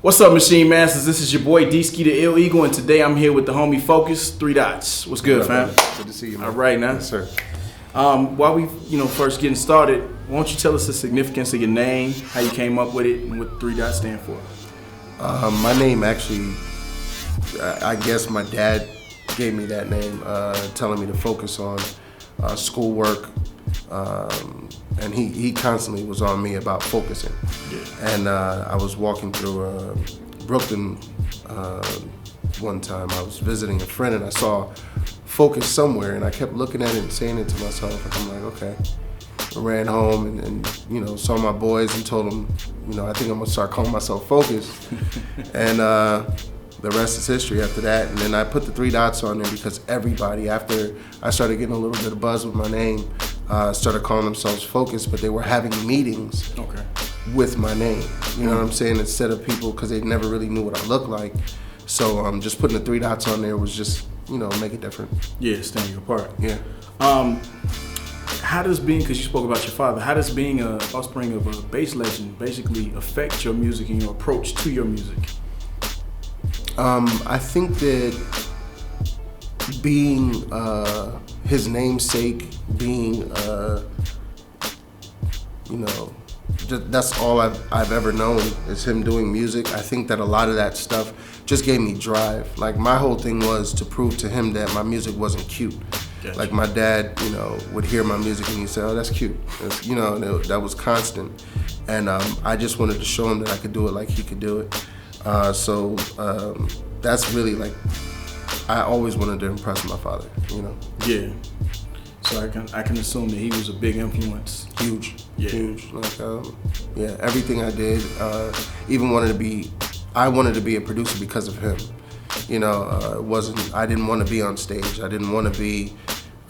What's up, Maschine Masters? This is your boy D-Ski the Ill Eagle, and today I'm here with the homie Focus, 3 Dots. What's good, fam? Good to see you, man. All right, now. Yes, sir. While we, first getting started, why don't you tell us the significance of your name, how you came up with it, and what 3 Dots stand for? My name actually, I guess my dad gave me that name, telling me to focus on schoolwork, and he constantly was on me about focusing. Yeah. And I was walking through Brooklyn one time. I was visiting a friend and I saw focus somewhere, and I kept looking at it and saying it to myself. And I'm like, okay. I ran home and saw my boys and told them, I think I'm gonna start calling myself Focus. And the rest is history after that. And then I put the 3 dots on there because everybody, after I started getting a little bit of buzz with my name, started calling themselves Focus, but they were having meetings with my name. You know what I'm saying? Instead of people, because they never really knew what I looked like. So just putting the 3 dots on there was just, make it different. Yeah, stand you apart. Yeah. How does being, because you spoke about your father, how does being an offspring of a bass legend basically affect your music and your approach to your music? I think that being his namesake, being, that's all I've ever known is him doing music. I think that a lot of that stuff just gave me drive. Like, my whole thing was to prove to him that my music wasn't cute. Gotcha. Like, my dad, would hear my music and he'd say, oh, that's cute. That was constant. And I just wanted to show him that I could do it like he could do it. So that's really, like, I always wanted to impress my father, Yeah. So I can assume that he was a big influence. Huge. Yeah. Huge. Like, everything I did, I wanted to be a producer because of him. I didn't want to be on stage. I didn't want to be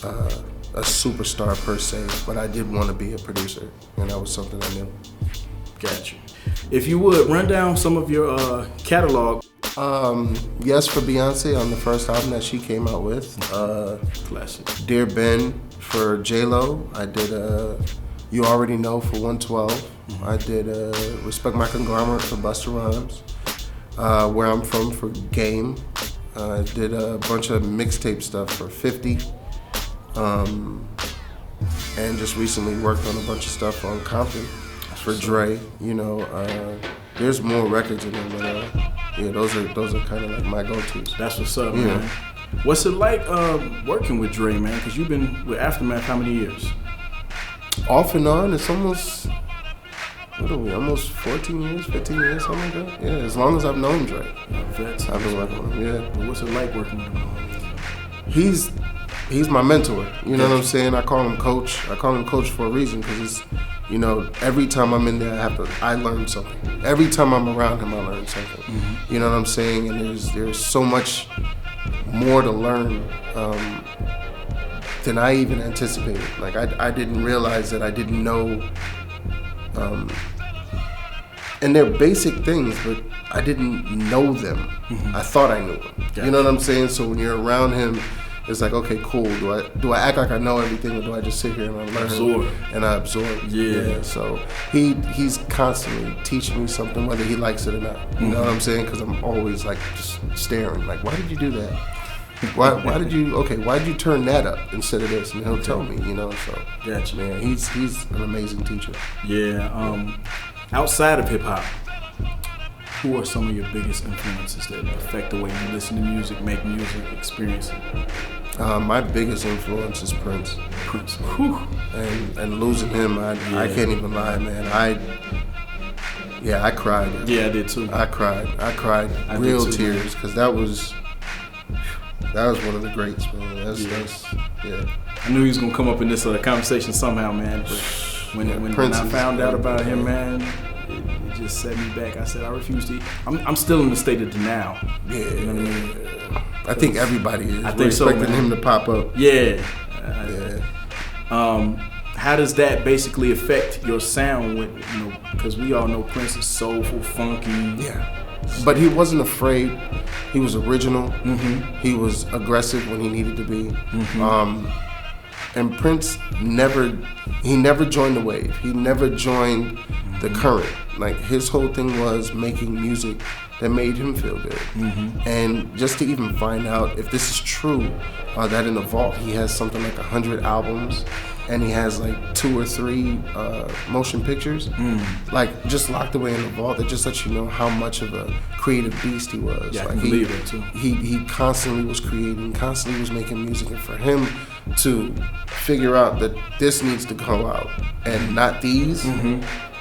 a superstar per se, but I did want to be a producer, and that was something I knew. Gotcha. If you would, run down some of your catalog. Yes, for Beyonce on the first album that she came out with. Classic. Dear Ben for J-Lo. I did You Already Know for 112. Mm-hmm. I did Respect My Conglomerate for Busta Rhymes. Where I'm From for Game. I did a bunch of mixtape stuff for 50. And just recently worked on a bunch of stuff on Compton for Dre. There's more records in there, but those are kind of like my go-tos. That's what's up, man. What's it like working with Dre, man? Because you've been with Aftermath how many years? Off and on, it's almost, almost 14 years, 15 years, something like that. Yeah, as long as I've known Dre. I've been working with him, yeah. But what's it like working with him? He's my mentor, you know what I'm saying? I call him Coach. I call him Coach for a reason, because it's, every time I'm in there, I learn something. Every time I'm around him, I learn something. Mm-hmm. You know what I'm saying? And there's so much more to learn than I even anticipated. Like, I didn't realize that I didn't know, and they're basic things, but I didn't know them. Mm-hmm. I thought I knew them. Gotcha. You know what I'm saying? So when you're around him, it's like, okay, cool. Do I act like I know everything, or do I just sit here and I learn and I absorb? Yeah. So he's constantly teaching me something, whether he likes it or not. You know what I'm saying? Because I'm always like just staring. Like, why did you do that? Why did you turn that up instead of this? And he'll tell me. So gotcha. Man, he's an amazing teacher. Yeah. Outside of hip hop, who are some of your biggest influences that affect the way you listen to music, make music, experience it? My biggest influence is Prince. Prince. Whew. And losing him, I can't even lie, man. I cried. Yeah, I did too. I cried real tears, because that was one of the greats, man. That's I knew he was gonna come up in this conversation somehow, man. But when I found out about him, man, it just set me back. I said I refuse to eat. I'm still in the state of denial. Yeah, you know what I mean? I think everybody is. I think so, expecting him to pop up. Yeah. How does that basically affect your sound? Because we all know Prince is soulful, funky. Yeah. But he wasn't afraid. He was original. Mm-hmm. He was aggressive when he needed to be. Mm-hmm. And Prince never joined the wave. He never joined the current. Like, his whole thing was making music that made him feel good. And just to even find out if this is true, that in the vault he has something like 100 albums, and he has like 2 or 3 motion pictures, like just locked away in the vault. That just lets you know how much of a creative beast he was. Yeah, like, I can believe it too. He constantly was creating, constantly was making music, and for him to figure out that this needs to go out and not these,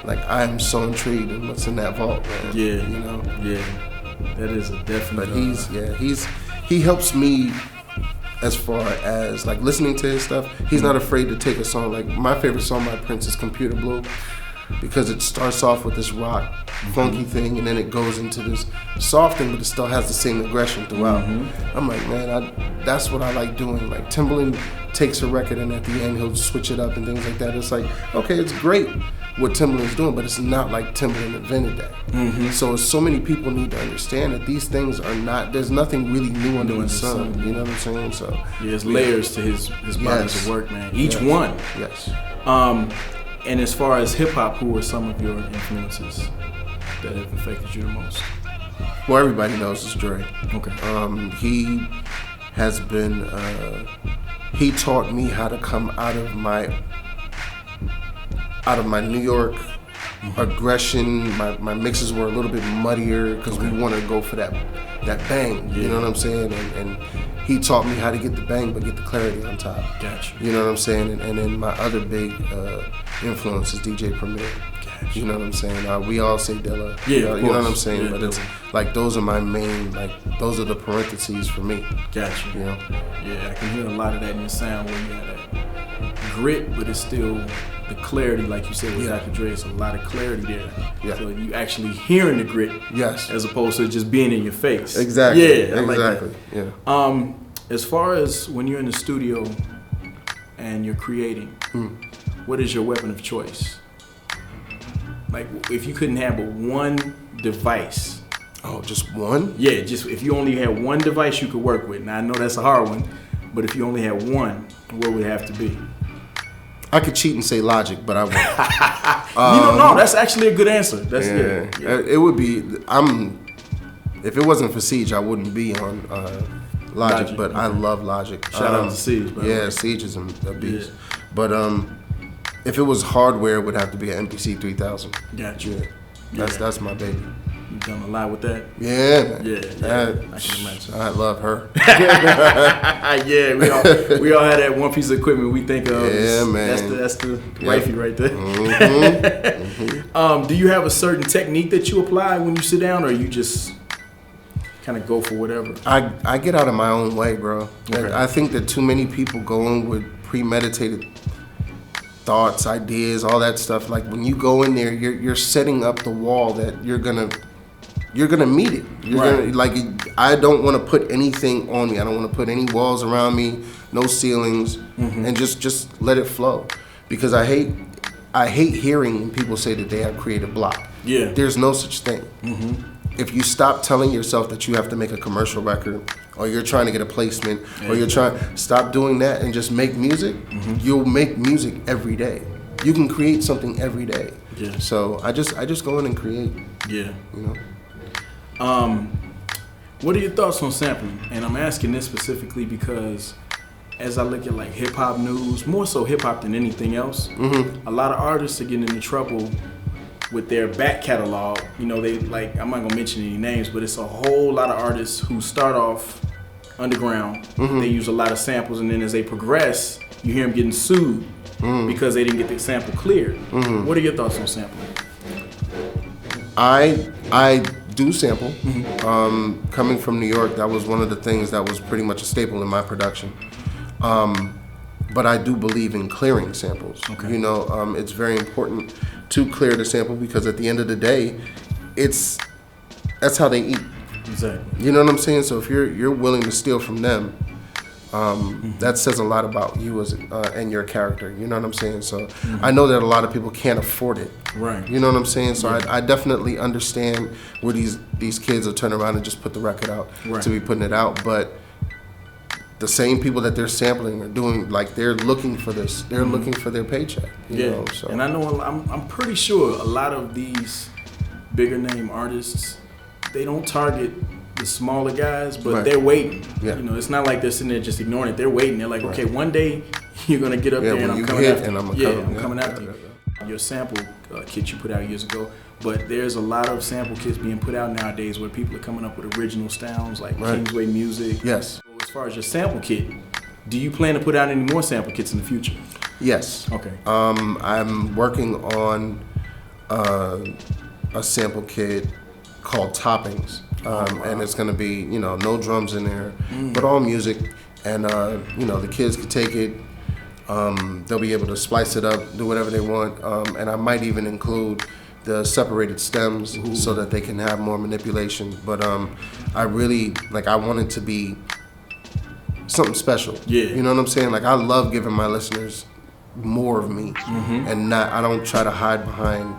like, I'm so intrigued in what's in that vault, man. Yeah, you know. Yeah, that is a definite. But he helps me. As far as like listening to his stuff, he's not afraid to take a song. Like, my favorite song by Prince is Computer Blue, because it starts off with this rock funky thing, and then it goes into this soft thing, but it still has the same aggression throughout. I'm like, man, that's what I like doing. Like, Timbaland takes a record, and at the end he'll switch it up and things like that. It's like, okay, it's great what Timbaland's doing, but it's not like Timbaland invented that. So many people need to understand that these things are not, there's nothing really new under the sun. You know what I'm saying? So yeah, there's layers to his bodies of work, man. Each one. Yes. And as far as hip hop, who are some of your influences that have affected you the most? Well, everybody knows it's Dre. Okay. He has been. He taught me how to come out of my New York aggression. My mixes were a little bit muddier because we want to go for that bang. You know what I'm saying? And he taught me how to get the bang but get the clarity on top. Gotcha. You know what I'm saying? And then my other big influence is DJ Premier. Gotcha. You know what I'm saying? We all say Dilla. Yeah, you know what I'm saying? Yeah, but it's like, those are my main, like, those are the parentheses for me. Gotcha. You know? Yeah, I can hear a lot of that in your sound where you have that grit, but it's still the clarity, like you said with Dr. Dre. It's a lot of clarity there. Yeah. So you actually hearing the grit, as opposed to just being in your face. Exactly. Yeah, I like that. Yeah. As far as when you're in the studio and you're creating, what is your weapon of choice? Like, if you couldn't have but one device. Oh, just one? Yeah, just if you only had one device you could work with. Now, I know that's a hard one, but if you only had one, what would it have to be? I could cheat and say Logic, but I won't. You don't know. That's actually a good answer. That's It would be. If it wasn't for Siege, I wouldn't be on Logic. But I love Logic. Shout out to Siege. Yeah, Siege is a beast. Yeah. But if it was hardware, it would have to be an MPC 3000. Gotcha. Yeah. That's my baby. You've done a lot with that. Yeah, man. Yeah. I can imagine. I love her. Yeah, we all had that one piece of equipment we think of. Yeah, man. That's the wifey right there. Do you have a certain technique that you apply when you sit down, or you just kind of go for whatever? I get out of my own way, bro. Okay. I think that too many people go in with premeditated thoughts, ideas, all that stuff. Like, when you go in there, you're setting up the wall that you're gonna meet it. I don't want to put anything on me. I don't want to put any walls around me, no ceilings, and just let it flow. Because I hate hearing people say that they have creative block. Yeah, there's no such thing. If you stop telling yourself that you have to make a commercial record, or you're trying to get a placement, or you're trying, stop doing that and just make music, you'll make music every day. You can create something every day. Yeah. So I just go in and create. Yeah. You know. What are your thoughts on sampling? And I'm asking this specifically because as I look at like hip hop news, more so hip hop than anything else, a lot of artists are getting into trouble with their back catalog. You know, they like, I'm not gonna mention any names, but it's a whole lot of artists who start off underground. They use a lot of samples, and then as they progress, you hear them getting sued because they didn't get the sample cleared. What are your thoughts on sampling? I do sample. Coming from New York, that was one of the things that was pretty much a staple in my production. But I do believe in clearing samples. Okay. You know, it's very important to clear the sample, because at the end of the day, that's how they eat. Exactly. You know what I'm saying? So if you're willing to steal from them, that says a lot about you as and your character. You know what I'm saying? So I know that a lot of people can't afford it. Right. You know what I'm saying? So I definitely understand where these kids will turn around and just put the record out to be putting it out. But the same people that they're sampling are doing, like, they're looking for this. They're looking for their paycheck. You know, so. And I know I'm pretty sure a lot of these bigger name artists, they don't target the smaller guys, but they're waiting. Yeah. You know, it's not like they're sitting there just ignoring it. They're waiting. They're like, okay, one day you're gonna get up there and I'm coming after you. I'm coming after you. Your sample kit you put out years ago, but there's a lot of sample kits being put out nowadays where people are coming up with original sounds like Kingsway Music. Yes. So as far as your sample kit, do you plan to put out any more sample kits in the future? Yes. Okay. I'm working on a sample kit called Toppings, and it's gonna be, you know, no drums in there, but all music, and you know, the kids can take it. They'll be able to splice it up, do whatever they want, and I might even include the separated stems so that they can have more manipulation. But I really, like, I want it to be something special. Yeah. You know what I'm saying? Like, I love giving my listeners more of me, and I don't try to hide behind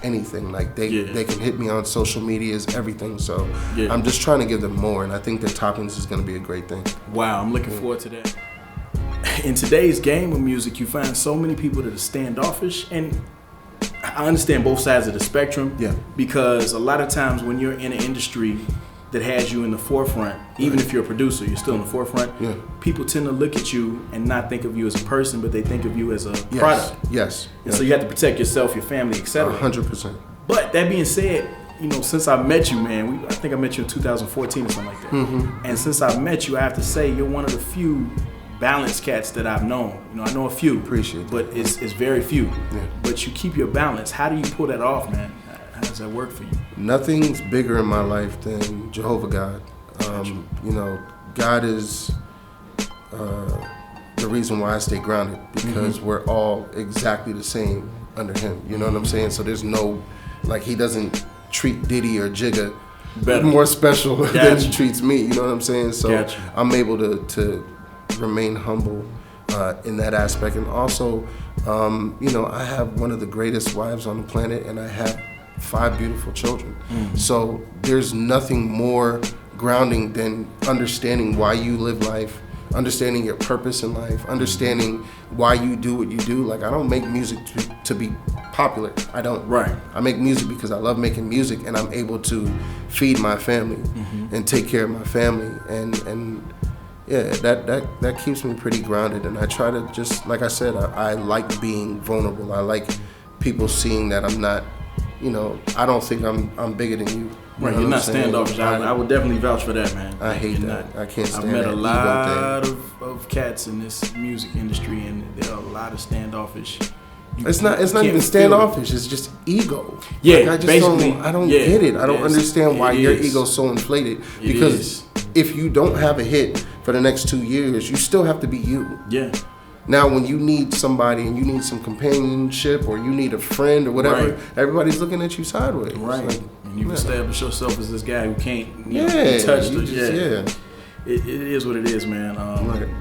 anything. Like, they can hit me on social medias, everything. So I'm just trying to give them more, and I think that Toppings is going to be a great thing. Wow, I'm looking forward to that. In today's game of music, you find so many people that are standoffish, and I understand both sides of the spectrum. Yeah. Because a lot of times when you're in an industry that has you in the forefront, even if you're a producer, you're still in the forefront. Yeah. People tend to look at you and not think of you as a person, but they think of you as a product. Yes. And so you have to protect yourself, your family, etc. 100%. But that being said, you know, since I met you, man, I think I met you in 2014 or something like that. And since I met you, I have to say you're one of the few balanced cats that I've known. You know, I know a few. Appreciate that. But it's very few. Yeah. But you keep your balance. How do you pull that off, man? How does that work for you? Nothing's bigger in my life than Jehovah God. You know, God is the reason why I stay grounded, because we're all exactly the same under him. You know what I'm saying? So there's no, like, he doesn't treat Diddy or Jigga more special than he treats me. You know what I'm saying? So I'm able to remain humble in that aspect. And also, you know, I have one of the greatest wives on the planet, and I have 5 beautiful children. So there's nothing more grounding than understanding why you live life, understanding your purpose in life, understanding why you do what you do. Like, I don't make music to be popular. I don't. Right. I make music because I love making music, and I'm able to feed my family and take care of my family, and yeah, that keeps me pretty grounded. And I try to, just like I said, I like being vulnerable. I like people seeing that I'm not, you know, I don't think I'm bigger than you. Right, you're not standoffish. I would definitely vouch for that, man. I hate that. I can't stand that. I've met a lot ego of cats in this music industry, and there are a lot of standoffish. It's not even standoffish. It's just ego. Yeah, like, I just basically. I don't get it. I don't understand why your ego's so inflated. Because if you don't have a hit for the next 2 years, you still have to be you. Yeah. Now, when you need somebody and you need some companionship, or you need a friend or whatever, everybody's looking at you sideways. Right. Like, and you've established yourself as this guy who can't be touched. It is what it is, man.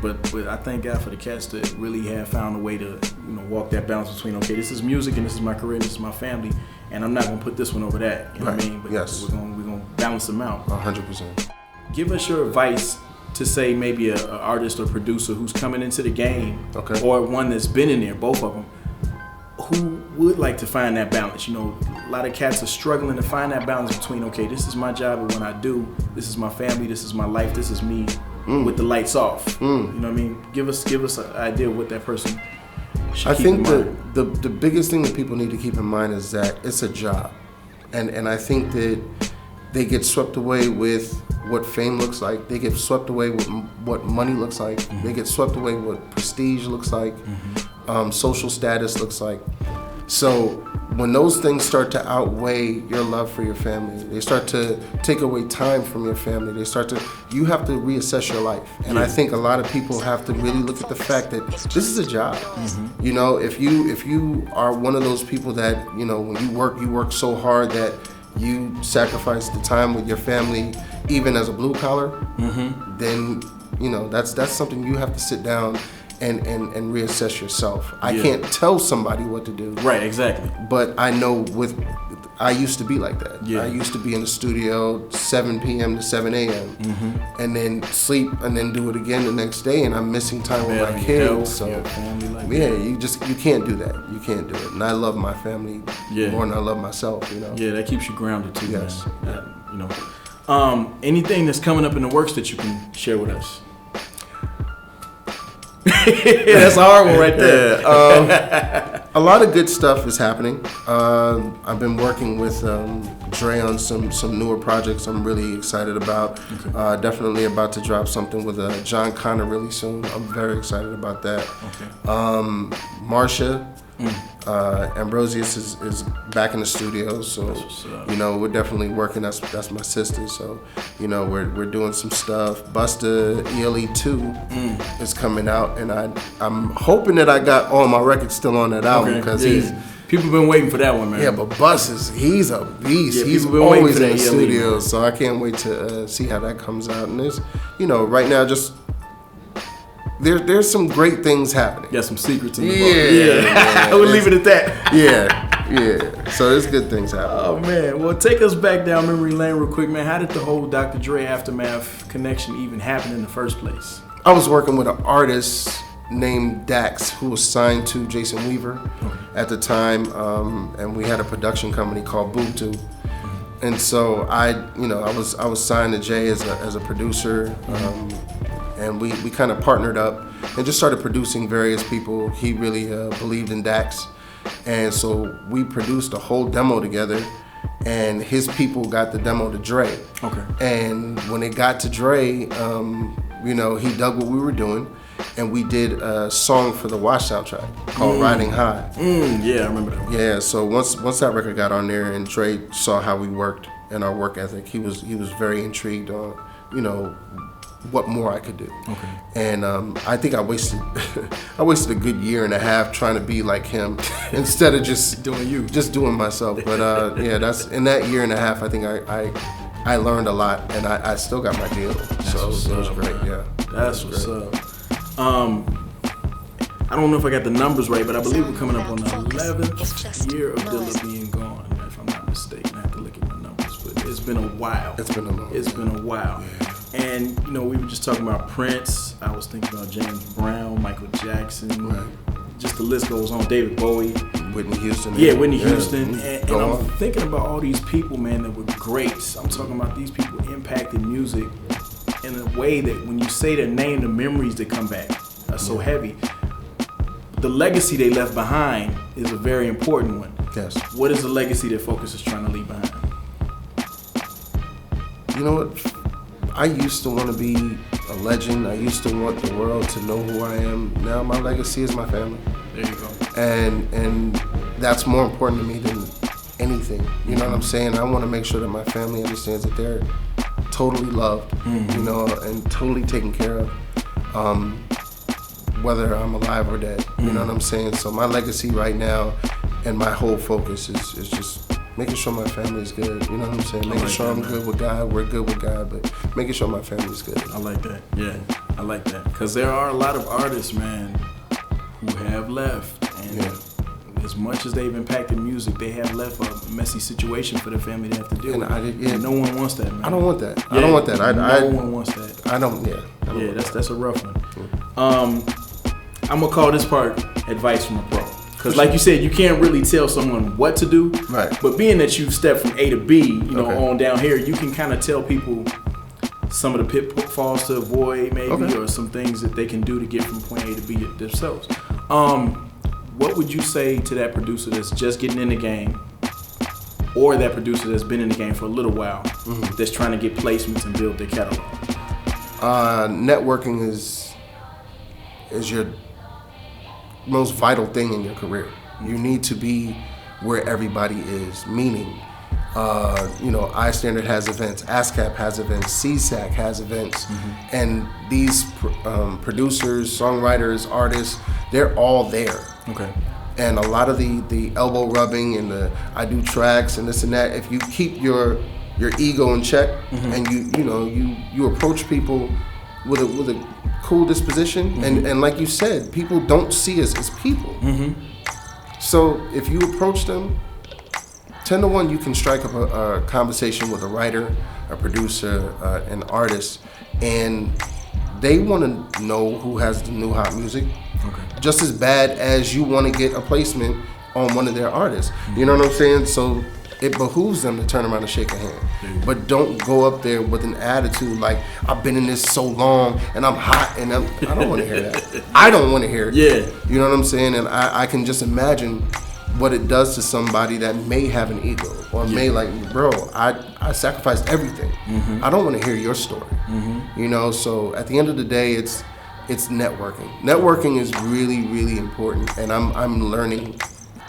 But I thank God for the cats that really have found a way to, you know, walk that balance between, okay, this is music and this is my career and this is my family, and I'm not gonna put this one over that. You know what I mean? But we're gonna balance them out. 100%. Give us your advice to, say, maybe an artist or producer who's coming into the game, or one that's been in there, both of them, who would like to find that balance. You know, a lot of cats are struggling to find that balance between, okay, this is my job, and when I do, this is my family, this is my life, this is me with the lights off. You know what I mean? Give us an idea of what that person should keep in mind. I think the biggest thing that people need to keep in mind is that it's a job. And I think that they get swept away with what fame looks like. They get swept away with what money looks like. They get swept away with what prestige looks like, social status looks like. So when those things start to outweigh your love for your family, they start to take away time from your family, you have to reassess your life. And I think a lot of people have to really look at the fact that this is a job. You know, if you are one of those people that, you know, when you work so hard that you sacrifice the time with your family, even as a blue collar, then, you know, that's something you have to sit down and reassess yourself. I can't tell somebody what to do. Right, exactly. But I know I used to be like that. Yeah. I used to be in the studio 7 p.m. to 7 a.m. And then sleep and then do it again the next day, and I'm missing time with my kids. So family like you can't do that. You can't do it. And I love my family more than I love myself. You know. Yeah, that keeps you grounded too. Yes. Man. You know. Anything that's coming up in the works that you can share with us? That's a hard one right there. A lot of good stuff is happening. I've been working with Dre on some newer projects I'm really excited about. Okay. Definitely about to drop something with John Connor really soon. I'm very excited about that. Okay. Marsha Ambrosius is back in the studio, so you know we're definitely working. That's my sister, so you know we're doing some stuff. Busta ELE2 is coming out, and I'm hoping that I got all my records still on that album because people been waiting for that one, man. Yeah, but he's a beast. Yeah, he's always in the studio, so I can't wait to see how that comes out. And there's, you know, right now just. There's some great things happening. Got some secrets in the book. Yeah. We'll leave it at that. Yeah. So there's good things happening. Oh man, well take us back down memory lane real quick, man. How did the whole Dr. Dre Aftermath connection even happen in the first place? I was working with an artist named Dax who was signed to Jason Weaver at the time, and we had a production company called Busta. And so I was signed to Jay as a producer. And we kind of partnered up and just started producing various people. He really believed in Dax. And so we produced a whole demo together, and his people got the demo to Dre. Okay. And when it got to Dre, you know, he dug what we were doing, and we did a song for the Watch soundtrack called Riding High. Yeah, I remember that one. Yeah, so once that record got on there and Dre saw how we worked and our work ethic, he was very intrigued on, you know, what more I could do. Okay. And I think I wasted a good year and a half trying to be like him instead of just doing myself. But that's in that year and a half. I think I learned a lot, and I still got my deal. So it was great. Yeah, that's what's up. I don't know if I got the numbers right, but I believe we're coming up on the 11th year of Dilla being gone, if I'm not mistaken. I have to look at my numbers, but it's been a while. It's been a while. Yeah. And, you know, we were just talking about Prince. I was thinking about James Brown, Michael Jackson. Right. Just the list goes on. David Bowie. Whitney Houston. Yeah, Whitney Houston. And I'm thinking about all these people, man, that were great. I'm talking about these people impacted music in a way that when you say their name, the memories that come back are so heavy. The legacy they left behind is a very important one. Yes. What is the legacy that Focus is trying to leave behind? You know what? I used to want to be a legend. I used to want the world to know who I am. Now my legacy is my family. There you go. And that's more important to me than anything. You know what I'm saying? I want to make sure that my family understands that they're totally loved, you know, and totally taken care of, whether I'm alive or dead. You know what I'm saying? So my legacy right now and my whole focus is just making sure my family's good, you know what I'm saying? Making sure I'm good with God, we're good with God, but making sure my family's good. I like that, yeah, I like that. Because there are a lot of artists, man, who have left, and as much as they've impacted music, they have left a messy situation for their family to have to deal with. And no one wants that, man. I don't want that. I don't want that. No one wants that. I don't, that's a rough one. I'm going to call this part advice from a pro. Because like you said, you can't really tell someone what to do. Right. But being that you've stepped from A to B, you know, on down here, you can kind of tell people some of the pitfalls to avoid maybe or some things that they can do to get from point A to B themselves. What would you say to that producer that's just getting in the game or that producer that's been in the game for a little while that's trying to get placements and build their catalog? Networking is your most vital thing in your career. You need to be where everybody is, meaning, you know, iStandard has events, ASCAP has events, CSAC has events, and these producers, songwriters, artists, they're all there. Okay. And a lot of the elbow rubbing and the I do tracks and this and that, if you keep your ego in check and you approach people with a cool disposition, and like you said, people don't see us as people. So if you approach them 10-to-1, you can strike up a conversation with a writer, a producer, an artist, and they want to know who has the new hot music. Okay. Just as bad as you want to get a placement on one of their artists. You know what I'm saying? So it behooves them to turn around and shake a hand. But don't go up there with an attitude like, I've been in this so long and I'm hot and I don't want to hear that. I don't want to hear it. Yeah. You know what I'm saying? And I can just imagine what it does to somebody that may have an ego or may like, bro, I sacrificed everything. I don't want to hear your story. You know, so at the end of the day, it's networking. Networking is really, really important, and I'm learning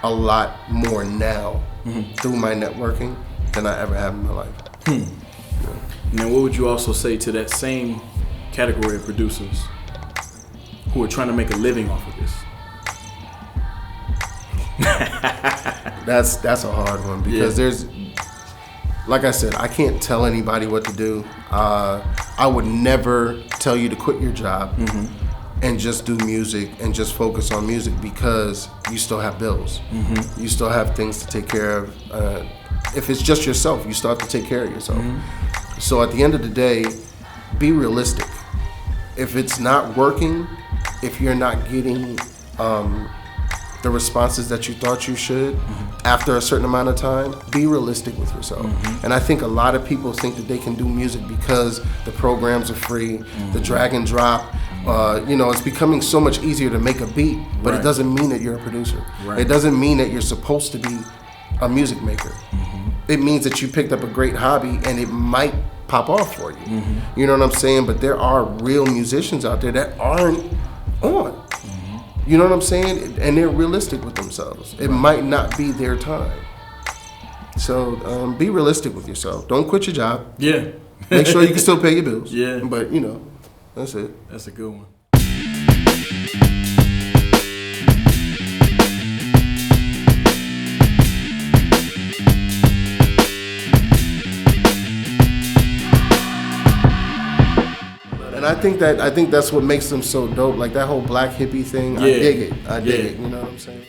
a lot more now through my networking than I ever have in my life. Yeah. Now, what would you also say to that same category of producers who are trying to make a living off of this? That's a hard one because there's, like I said, I can't tell anybody what to do. I would never tell you to quit your job and just do music and just focus on music because you still have bills. You still have things to take care of. If it's just yourself, you still have to take care of yourself. So at the end of the day, be realistic. If it's not working, if you're not getting the responses that you thought you should after a certain amount of time, be realistic with yourself. And I think a lot of people think that they can do music because the programs are free, the drag and drop. You know, it's becoming so much easier to make a beat, but it doesn't mean that you're a producer. It doesn't mean that you're supposed to be a music maker. It means that you picked up a great hobby and it might pop off for you. You know what I'm saying? But there are real musicians out there that aren't on. You know what I'm saying? And they're realistic with themselves. It might not be their time. So be realistic with yourself. Don't quit your job. Yeah. Make sure you can still pay your bills. Yeah. But, you know, that's it. That's a good one. And I think that's what makes them so dope. Like that whole black hippie thing, I dig it. I dig it. You know what I'm saying?